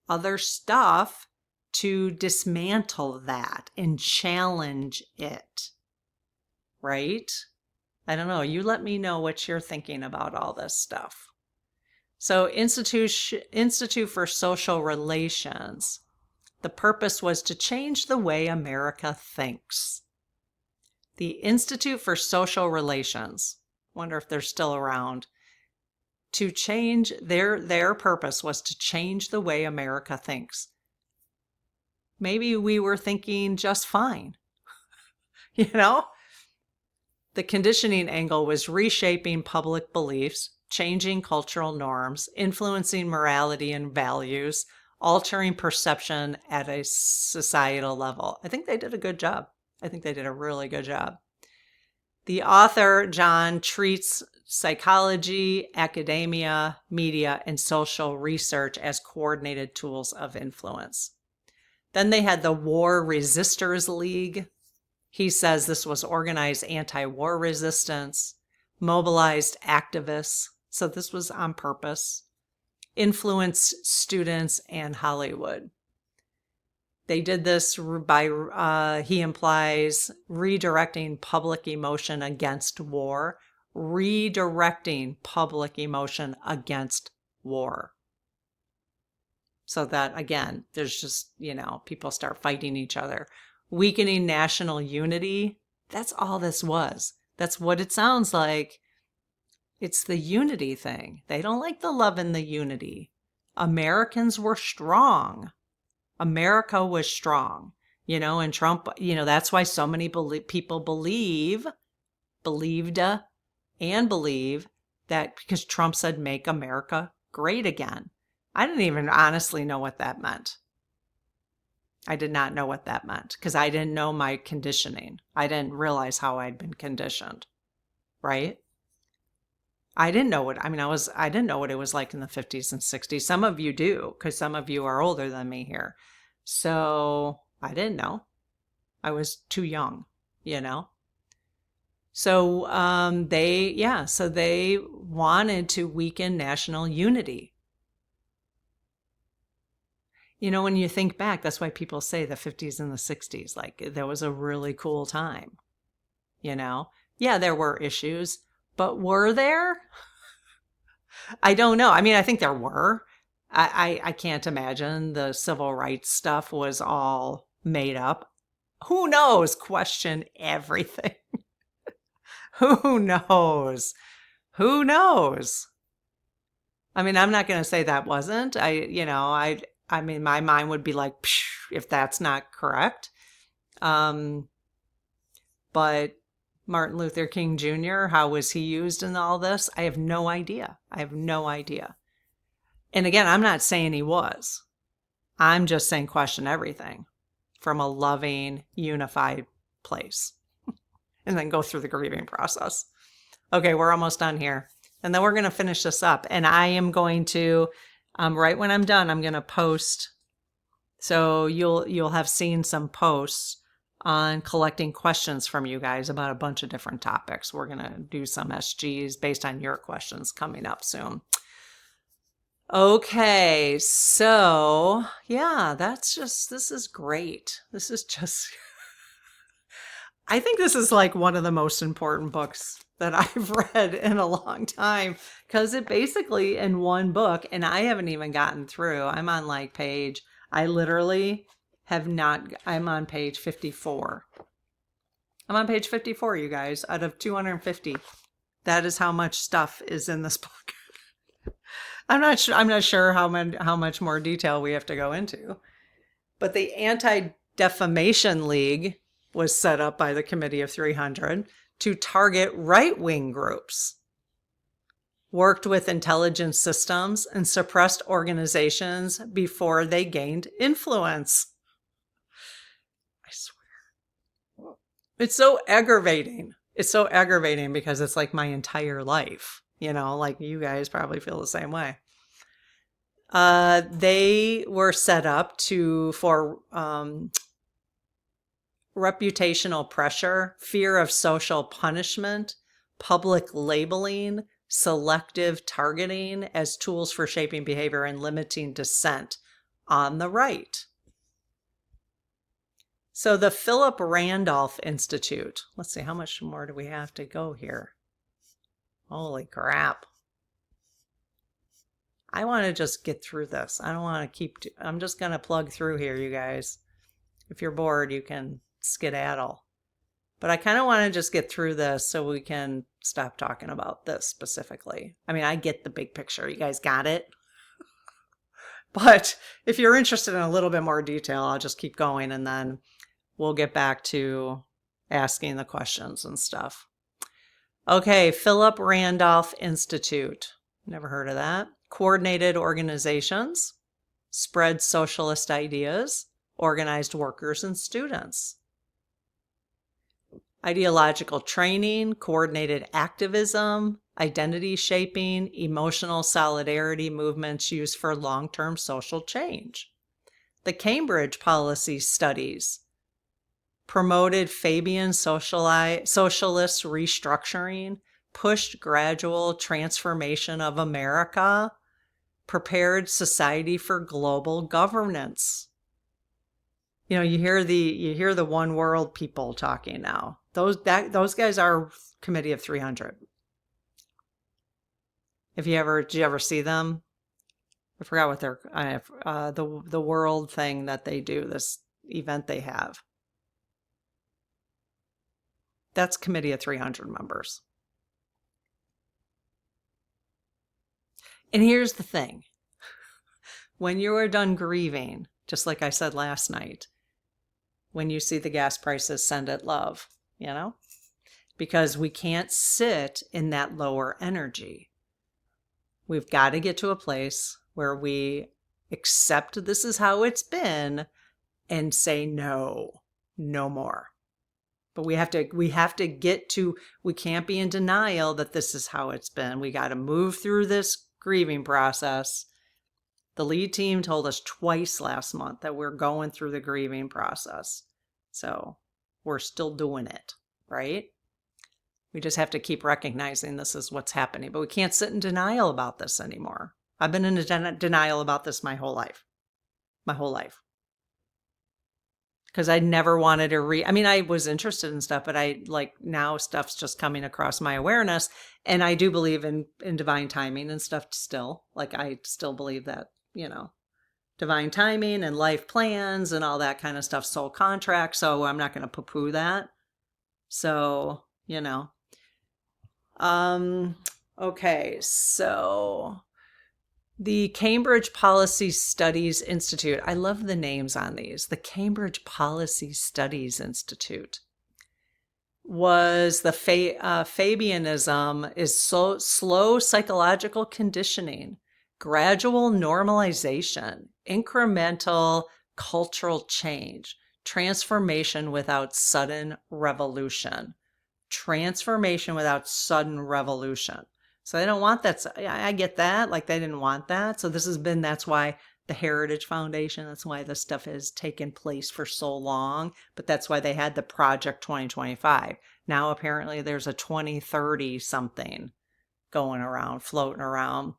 other stuff to dismantle that and challenge it. Right? I don't know. You let me know what you're thinking about all this stuff. So Institute for Social Relations, the purpose was to change the way America thinks. The Institute for Social Relations, wonder if they're still around, to change their purpose was to change the way America thinks. Maybe we were thinking just fine. The conditioning angle was reshaping public beliefs, changing cultural norms, influencing morality and values, altering perception at a societal level. I think they did a good job. I think they did a really good job. The author, John, treats psychology, academia, media, and social research as coordinated tools of influence. Then they had the War Resisters League. He says this was organized anti-war resistance, mobilized activists. So this was on purpose. Influenced students and Hollywood. They did this by, he implies, redirecting public emotion against war. Redirecting public emotion against war. So that, again, there's just, people start fighting each other. Weakening national unity. That's all this was. That's what it sounds like. It's the unity thing. They don't like the love and the unity. Americans were strong. America was strong, and Trump, that's why so many people believed that because Trump said, make America great again. I didn't even honestly know what that meant. I did not know what that meant because I didn't know my conditioning. I didn't realize how I'd been conditioned, right? I didn't know I didn't know what it was like in the 50s and 60s. Some of you do, because some of you are older than me here. So I didn't know. I was too young, So they wanted to weaken national unity. When you think back, that's why people say the 50s and the 60s, like there was a really cool time, Yeah, there were issues, but were there? I don't know. I think there were. I can't imagine the civil rights stuff was all made up. Who knows? Question everything. Who knows? Who knows? I'm not going to say that wasn't. My mind would be like, if that's not correct. But Martin Luther King Jr., how was he used in all this? I have no idea. And again, I'm not saying he was. I'm just saying question everything from a loving, unified place. And then go through the grieving process. Okay, we're almost done here. And then we're going to finish this up. And I am going to, right when I'm done, I'm going to post. So you'll have seen some posts on collecting questions from you guys about a bunch of different topics. We're going to do some SGs based on your questions coming up soon. Okay, so yeah, this is great. This is just, I think this is like one of the most important books that I've read in a long time because it basically in one book, and I haven't even gotten through. I'm on I literally have not, I'm on page 54. I'm on page 54, you guys, out of 250. That is how much stuff is in this book. I'm not sure how much more detail we have to go into. But the Anti-Defamation League was set up by the Committee of 300 to target right-wing groups, worked with intelligence systems, and suppressed organizations before they gained influence. I swear. It's so aggravating. It's so aggravating because it's like my entire life. Like you guys probably feel the same way. They were set up for reputational pressure, fear of social punishment, public labeling, selective targeting as tools for shaping behavior and limiting dissent on the right. So the Philip Randolph Institute, let's see, how much more do we have to go here? Holy crap. I want to just get through this. I don't want to keep, I'm just going to plug through here, you guys. If you're bored, you can skedaddle. But I kind of want to just get through this so we can stop talking about this specifically. I mean, I get the big picture. You guys got it? But if you're interested in a little bit more detail, I'll just keep going and then we'll get back to asking the questions and stuff. Okay, Philip Randolph Institute. Never heard of that. Coordinated organizations, spread socialist ideas, organized workers and students. Ideological training, coordinated activism, identity shaping, emotional solidarity movements used for long-term social change. The Cambridge Policy Studies promoted Fabian socialist restructuring, pushed gradual transformation of America, prepared society for global governance. You know, you hear the one world people talking now. Those guys are Committee of 300. Did you ever see them? I forgot what they're the world thing that they do, this event they have. That's Committee of 300 members. And here's the thing. When you are done grieving, just like I said last night, when you see the gas prices, send it love, you know? Because we can't sit in that lower energy. We've got to get to a place where we accept this is how it's been and say no more. But we have to get to, we can't be in denial that this is how it's been. We got to move through this grieving process. The lead team told us twice last month that we're going through the grieving process. So we're still doing it, right? We just have to keep recognizing this is what's happening. But we can't sit in denial about this anymore. I've been in denial about this my whole life. My whole life. Because I never wanted to I mean, I was interested in stuff, but now stuff's just coming across my awareness. And I do believe in divine timing and stuff still. Like, I still believe that, you know, divine timing and life plans and all that kind of stuff, soul contracts. So I'm not going to poo-poo that. So, you know. Okay, so the Cambridge Policy Studies Institute. I love the names on these. The Cambridge Policy Studies Institute was the Fabianism is so slow psychological conditioning, gradual normalization, incremental cultural change, transformation without sudden revolution. Transformation without sudden revolution. So they don't want that. I get that. Like, they didn't want that. So that's why the Heritage Foundation, that's why this stuff has taken place for so long. But that's why they had the Project 2025. Now, apparently, there's a 2030 something going around, floating around.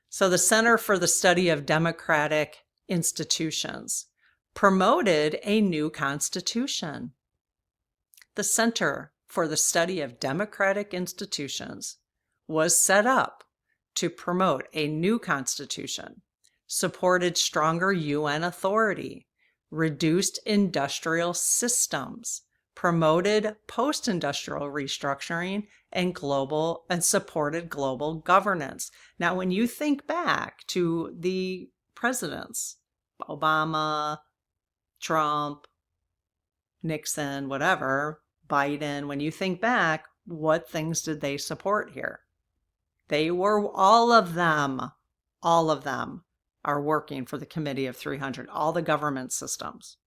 So the Center for the Study of Democratic Institutions promoted a new constitution. The Center for the Study of Democratic Institutions was set up to promote a new constitution, supported stronger UN authority, reduced industrial systems, promoted post-industrial restructuring, and supported global governance. Now, when you think back to the presidents, Obama, Trump, Nixon, whatever, Biden, when you think back, what things did they support here? They were, all of them are working for the Committee of 300, all the government systems.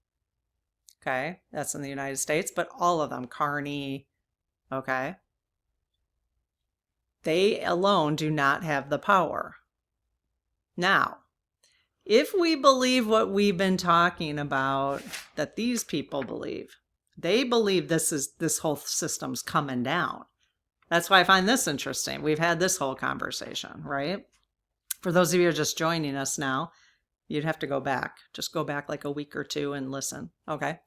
Okay, that's in the United States, but all of them, Carney, okay? They alone do not have the power. Now, If we believe what we've been talking about, that these people believe, they believe this whole system's coming down. That's why I find this interesting. We've had this whole conversation, right? For those of you who are just joining us now, you'd have to go back. Just go back like a week or two and listen. Okay.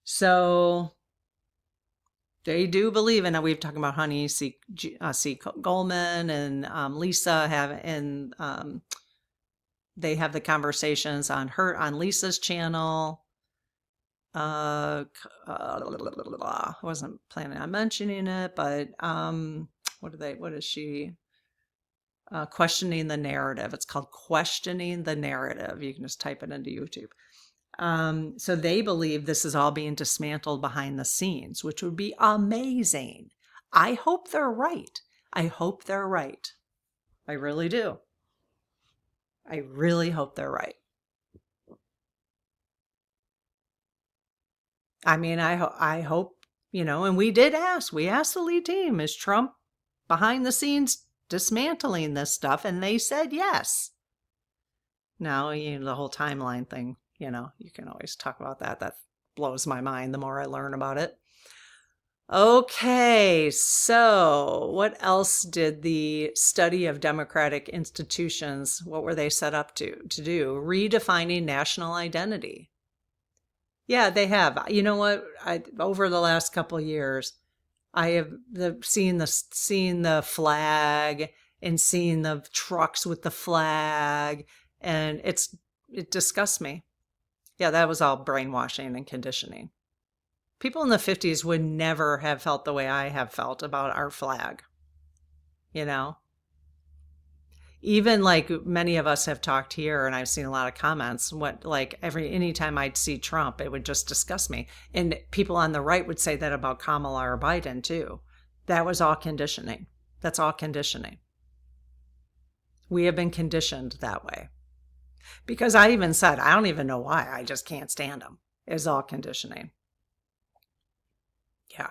So they do believe, and we've talked about Honey C. Coleman and Lisa they have the conversations on Lisa's channel. I wasn't planning on mentioning it, but what is she? Questioning the narrative. It's called Questioning the Narrative. You can just type it into YouTube. So they believe this is all being dismantled behind the scenes, which would be amazing. I hope they're right. I hope they're right. I really do. I really hope they're right. I mean, I hope, and we asked the lead team, is Trump behind the scenes dismantling this stuff? And they said yes. Now, the whole timeline thing, you can always talk about that. That blows my mind the more I learn about it. Okay, so what else did the study of democratic institutions, what were they set up to do? Redefining national identity. Yeah, they have. You know what? Over the last couple of years, I have seen the flag and seen the trucks with the flag, and it disgusts me. Yeah, that was all brainwashing and conditioning. People in the 50s would never have felt the way I have felt about our flag. Even like many of us have talked here, and I've seen a lot of comments, anytime I'd see Trump, it would just disgust me. And people on the right would say that about Kamala or Biden too. That was all conditioning. That's all conditioning. We have been conditioned that way. Because I even said, I don't even know why, I just can't stand them. It's all conditioning. Yeah.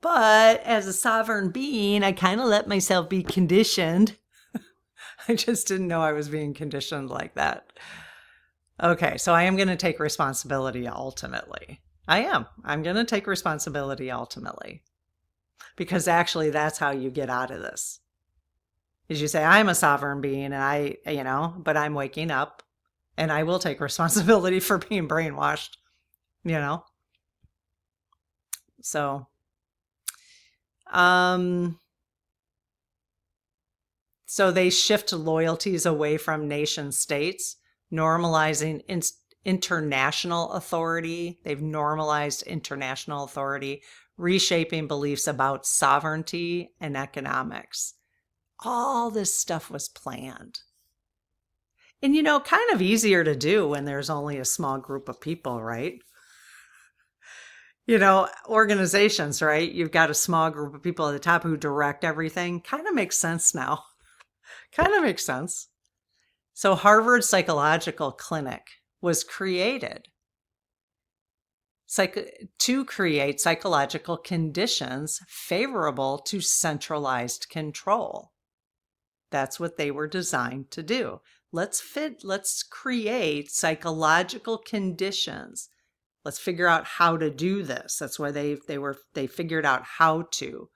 But as a sovereign being, I kind of let myself be conditioned. I just didn't know I was being conditioned like that. Okay, so I am going to take responsibility ultimately. I am. I'm going to take responsibility ultimately. Because actually, that's how you get out of this. Is you say, I'm a sovereign being, and but I'm waking up, and I will take responsibility for being brainwashed, So... So they shift loyalties away from nation states, normalizing international authority. They've normalized international authority, reshaping beliefs about sovereignty and economics. All this stuff was planned. And, kind of easier to do when there's only a small group of people, right? Organizations, right? You've got a small group of people at the top who direct everything. Kind of makes sense now. Kind of makes sense. So Harvard Psychological Clinic was created to create psychological conditions favorable to centralized control. That's what they were designed to do. Let's create psychological conditions. Let's figure out how to do this. That's why they figured out how to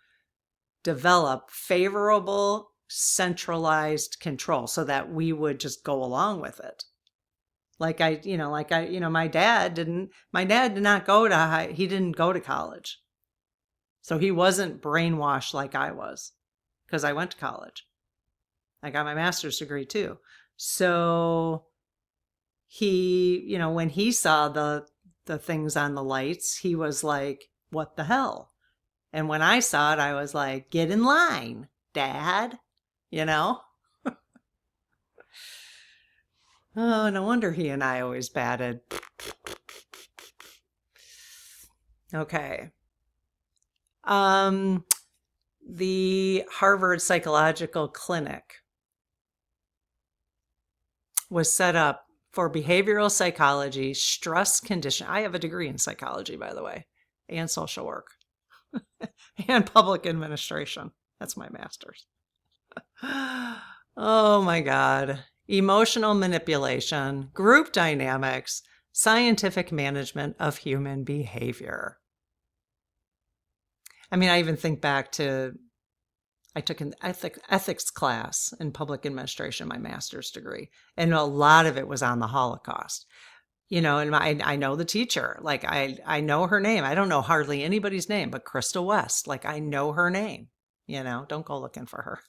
develop favorable centralized control so that we would just go along with it. My dad did not go to college. So he wasn't brainwashed like I was, because I went to college. I got my master's degree too. So he, when he saw the things on the lights, he was like, what the hell? And when I saw it, I was like, get in line, Dad, Oh, no wonder he and I always batted. Okay. The Harvard Psychological Clinic was set up for behavioral psychology, stress condition. I have a degree in psychology, by the way, and social work, and public administration. That's my master's. Oh my God. Emotional manipulation, group dynamics, scientific management of human behavior. I mean, I even think back to I took an ethics class in public administration, my master's degree, and a lot of it was on the Holocaust. And I know the teacher. Like I know her name. I don't know hardly anybody's name, but Crystal West. Like I know her name. Don't go looking for her.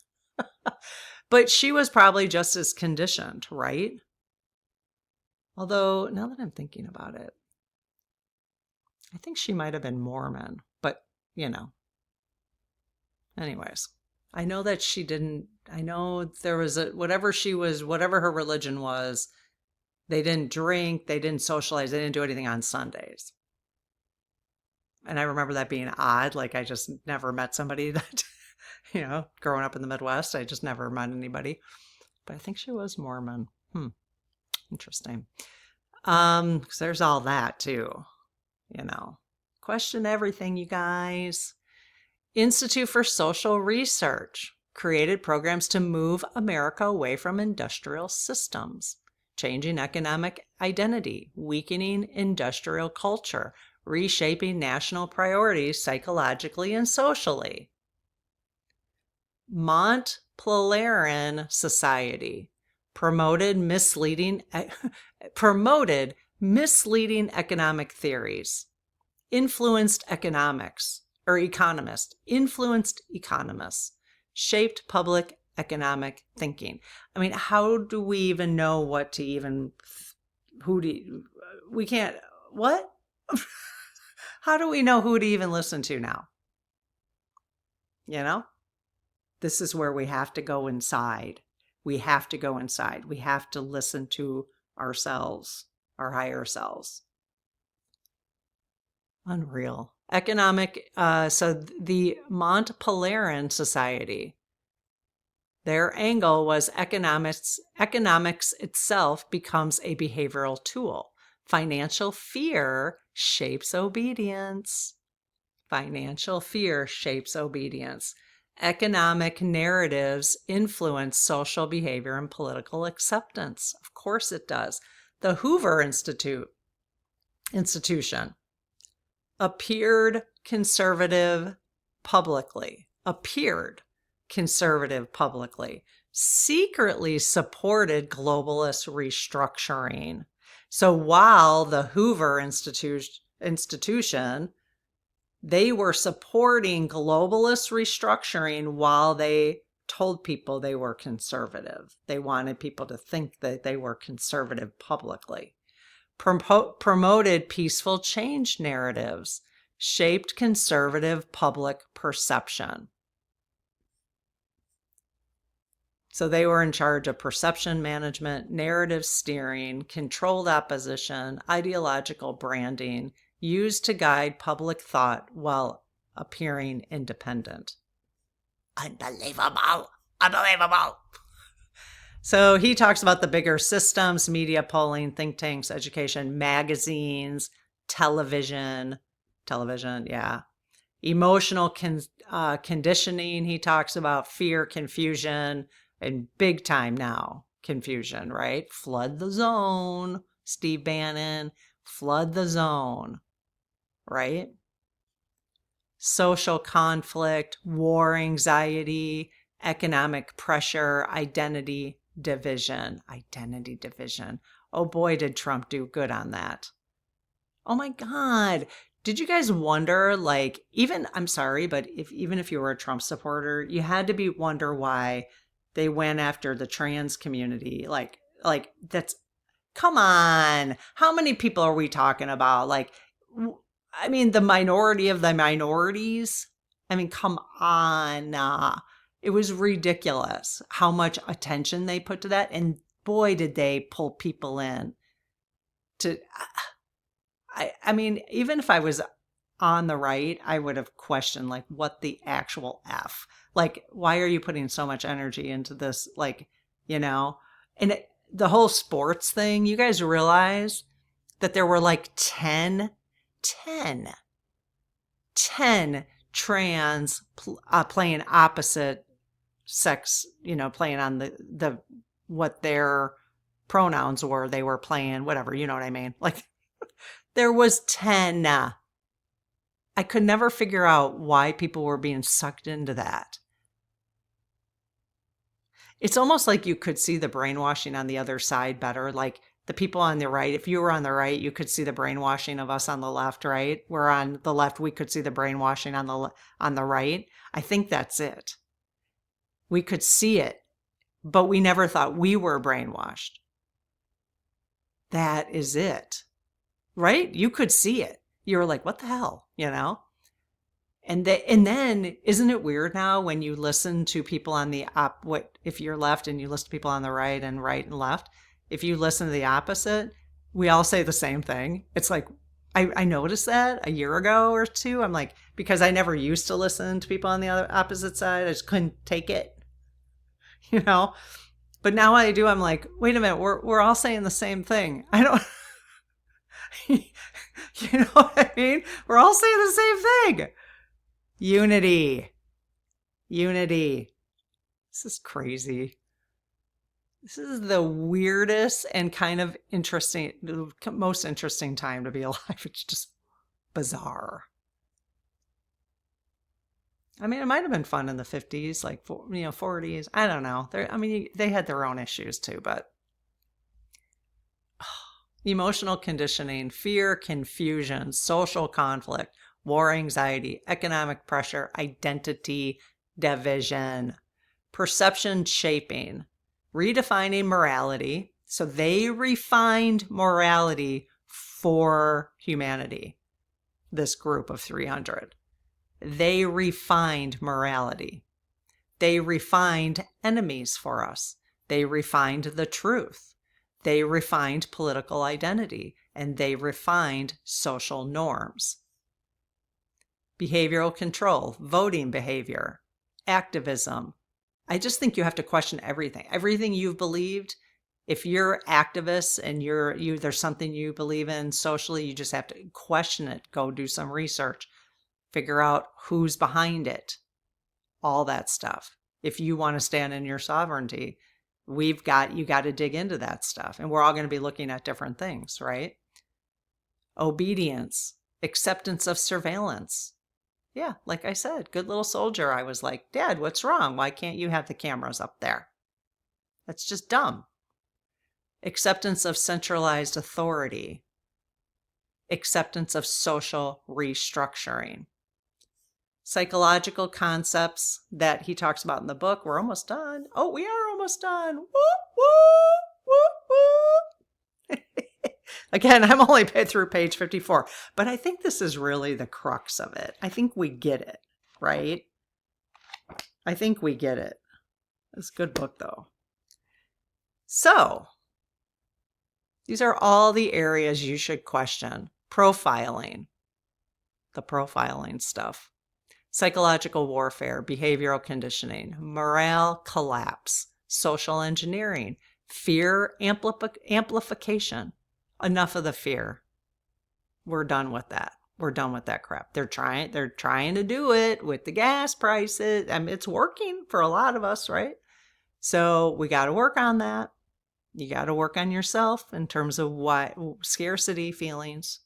But she was probably just as conditioned, right? Although now that I'm thinking about it, I think she might have been Mormon. But anyways, I know that she didn't. I know there was whatever her religion was. They didn't drink, they didn't socialize, they didn't do anything on Sundays. And I remember that being odd. Like I just never met somebody that, growing up in the Midwest, I just never met anybody. But I think she was Mormon. Interesting. 'Cause there's all that too, Question everything, you guys. Institute for Social Research created programs to move America away from industrial systems. Changing economic identity, weakening industrial culture, reshaping national priorities psychologically and socially. Mont Pelerin Society promoted misleading economic theories, influenced economists, shaped public economic thinking. I mean, how do we even know what to even, we can't, what? How do we know who to even listen to now? This is where we have to go inside. We have to go inside. We have to listen to ourselves, our higher selves. Unreal. So the Mont Pelerin Society, their angle was economics itself becomes a behavioral tool. Financial fear shapes obedience. Economic narratives influence social behavior and political acceptance. Of course it does. The Hoover Institution appeared conservative publicly, secretly supported globalist restructuring. So while the Hoover Institution, they were supporting globalist restructuring while they told people they were conservative. They wanted people to think that they were conservative publicly. Promoted peaceful change narratives, shaped conservative public perception. So they were in charge of perception management, narrative steering, controlled opposition, ideological branding, used to guide public thought while appearing independent. Unbelievable. So he talks about the bigger systems, media, polling, think tanks, education, magazines, television, yeah. Emotional conditioning. He talks about fear, confusion, and big time now, confusion, right? Flood the zone, Steve Bannon, flood the zone, right? Social conflict, war anxiety, economic pressure, identity division. Oh boy, did Trump do good on that. Oh my God. Did you guys wonder, like, I'm sorry, but even if you were a Trump supporter, you had to wonder why they went after the trans community. Like that's, come on. How many people are we talking about? Like, I mean, the minority of the minorities. I mean, come on. It was ridiculous how much attention they put to that. And boy, did they pull people in to, I mean, even if I was on the right, I would have questioned, like, what the actual F? Like, why are you putting so much energy into this? Like, and the whole sports thing, you guys realize that there were like 10 trans playing opposite sex, playing on the what their pronouns were. They were playing whatever, you know what I mean? Like there was 10. I could never figure out why people were being sucked into that. It's almost like you could see the brainwashing on the other side better. Like the people on the right, if you were on the right, you could see the brainwashing of us on the left, right? We're on the left, we could see the brainwashing on the right. I think that's it. We could see it, but we never thought we were brainwashed. That is it, right? You could see it. You were like, what the hell, And then isn't it weird now when you listen to people on the if you're left and you listen to people on the right and left, if you listen to the opposite, we all say the same thing. It's like, I noticed that a year ago or two. I'm like, because I never used to listen to people on the other opposite side. I just couldn't take it, But now I do. I'm like, wait a minute, we're all saying the same thing. I don't, you know what I mean? We're all saying the same thing. Unity. This is crazy. This is the weirdest and kind of interesting, the most interesting time to be alive. It's just bizarre. I mean, it might have been fun in the 50s, like, 40s. I don't know. They had their own issues too, but emotional conditioning, fear, confusion, social conflict, war, anxiety, economic pressure, identity, division, perception shaping, redefining morality. So they refined morality for humanity, this group of 300. They refined morality. They refined enemies for us. They refined the truth. They refined political identity, and they refined social norms. Behavioral control, voting behavior, activism. I just think you have to question everything. Everything you've believed, if you're activists and there's something you believe in socially, you just have to question it, go do some research, figure out who's behind it, all that stuff. If you want to stand in your sovereignty, you got to dig into that stuff. And we're all going to be looking at different things, right? Obedience, acceptance of surveillance. Yeah, like I said, good little soldier. I was like, Dad, what's wrong? Why can't you have the cameras up there? That's just dumb. Acceptance of centralized authority. Acceptance of social restructuring. Psychological concepts that he talks about in the book. We're almost done. Oh, we are almost done. Whoop, whoop, whoop, whoop. Again, I'm only through page 54, but I think this is really the crux of it. I think we get it, right? I think we get it. It's a good book, though. So, these are all the areas you should question. Profiling, the profiling stuff. Psychological warfare, behavioral conditioning, morale collapse, social engineering, fear amplification. Enough of the fear. We're done with that. We're done with that crap. They're trying to do it with the gas prices. I mean, it's working for a lot of us, right? So we got to work on that. You got to work on yourself in terms of what scarcity feelings,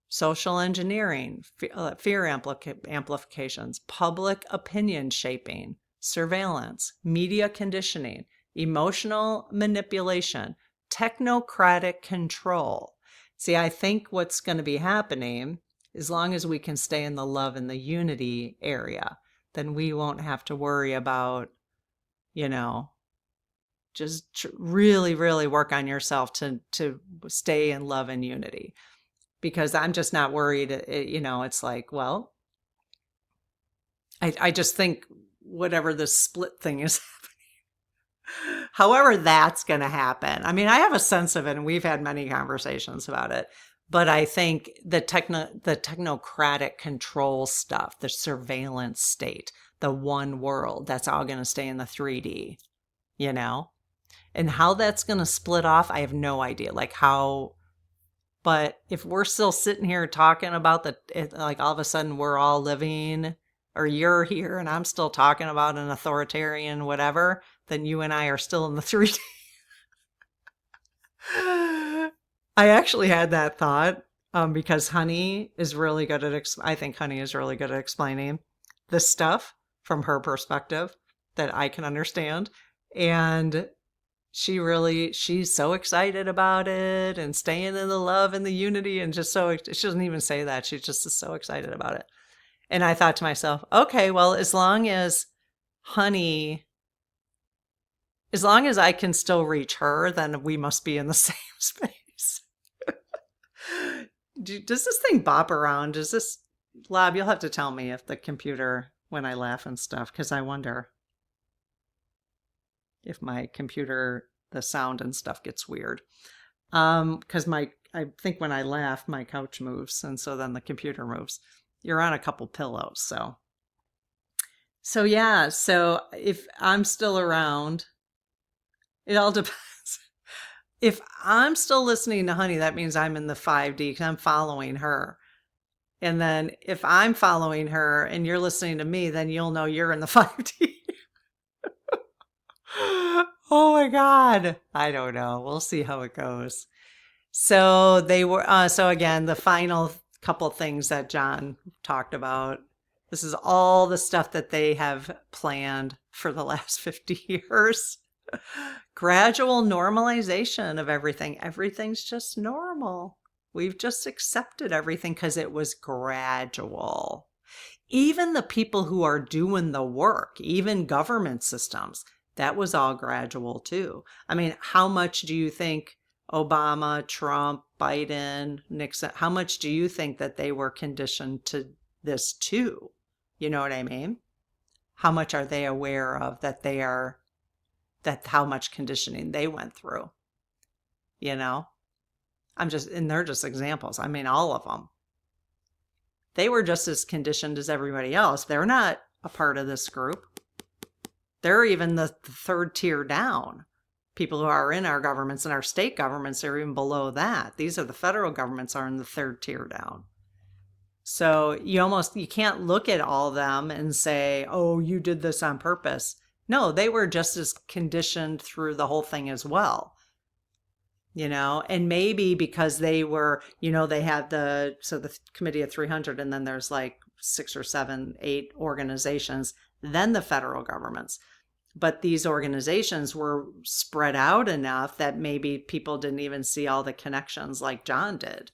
social engineering, fear amplifications, public opinion shaping, surveillance, media conditioning, emotional manipulation, technocratic control. See, I think what's going to be happening, as long as we can stay in the love and the unity area, then we won't have to worry about, just really, really work on yourself to stay in love and unity. Because I'm just not worried, it's like, well, I just think whatever this split thing is happening, however that's going to happen. I mean, I have a sense of it, and we've had many conversations about it, but I think the technocratic control stuff, the surveillance state, the one world, that's all going to stay in the 3D, and how that's going to split off, I have no idea. Like how But if we're still sitting here talking about like all of a sudden we're all living, or you're here and I'm still talking about an authoritarian whatever, then you and I are still in the 3D. I actually had that thought because Honey is really good at, I think Honey is really good at explaining this stuff from her perspective that I can understand. And she's so excited about it and staying in the love and the unity and just so, she doesn't even say that. She just is so excited about it. And I thought to myself, okay, well, as long as I can still reach her, then we must be in the same space. Does this thing bop around? Lob, you'll have to tell me if the computer, when I laugh and stuff, because I wonder if my computer, the sound and stuff gets weird. Because I think when I laugh, my couch moves, and so then the computer moves. You're on a couple pillows, so yeah. So if I'm still around, it all depends. If I'm still listening to Honey, that means I'm in the 5D because I'm following her. And then if I'm following her and you're listening to me, then you'll know you're in the 5D. Oh my God. I don't know. We'll see how it goes. So so again, the final couple things that John talked about. This is all the stuff that they have planned for the last 50 years. Gradual normalization of everything. Everything's just normal. We've just accepted everything because it was gradual. Even the people who are doing the work, even government systems, that was all gradual too. I mean, how much do you think Obama, Trump, Biden, Nixon, how much do you think that they were conditioned to this too? You know what I mean? How much are they aware of that how much conditioning they went through? You know? And they're just examples. I mean, all of them. They were just as conditioned as everybody else. They're not a part of this group. They're even the third tier down. People who are in our governments and our state governments are even below that. These are the federal governments are in the third tier down. So you can't look at all of them and say, oh, you did this on purpose. No, they were just as conditioned through the whole thing as well. And maybe because they were, they had the committee of 300, and then there's like 6 or 7, 8 organizations, then the federal governments. But these organizations were spread out enough that maybe people didn't even see all the connections like John did,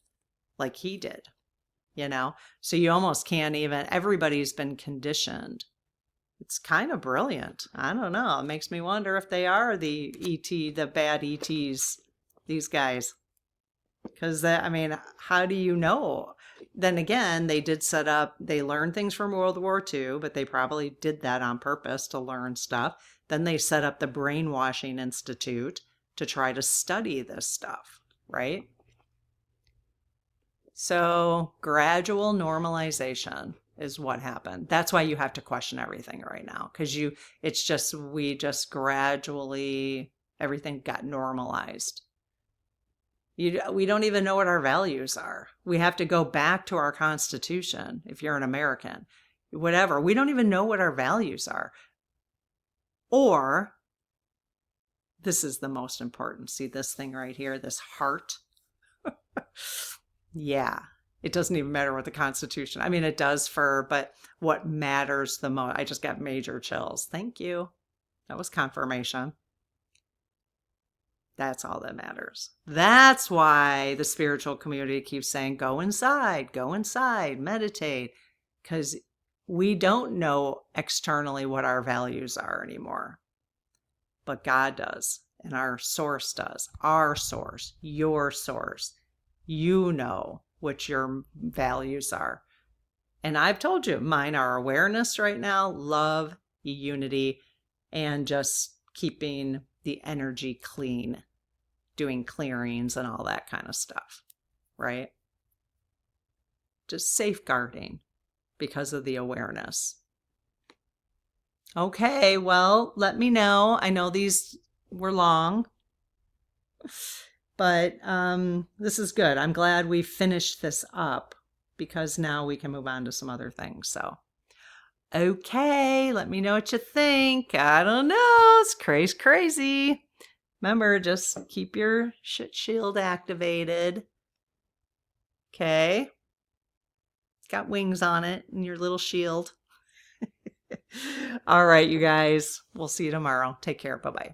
like he did, So you almost can't even, everybody's been conditioned. It's kind of brilliant. I don't know. It makes me wonder if they are the bad ETs, these guys. Because, how do you know? Then again, they learned things from World War II, but they probably did that on purpose to learn stuff. Then they set up the Brainwashing Institute to try to study this stuff, right? So gradual normalization is what happened. That's why you have to question everything right now, because we just gradually, everything got normalized. We don't even know what our values are. We have to go back to our Constitution if you're an American. Whatever. We don't even know what our values are. Or, this is the most important. See this thing right here, this heart? Yeah. It doesn't even matter what the Constitution, it does but what matters the most, I just got major chills. Thank you. That was confirmation. That's all that matters. That's why the spiritual community keeps saying, go inside, meditate, because we don't know externally what our values are anymore. But God does, and our source does. Our source, your source. You know what your values are. And I've told you, mine are awareness right now, love, unity, and just keeping the energy clean, doing clearings and all that kind of stuff, right? Just safeguarding because of the awareness. Okay, well, let me know. I know these were long. But this is good. I'm glad we finished this up because now we can move on to some other things. So, okay, let me know what you think. I don't know. It's crazy. Remember, just keep your shit shield activated. Okay. It's got wings on it and your little shield. All right, you guys. We'll see you tomorrow. Take care. Bye-bye.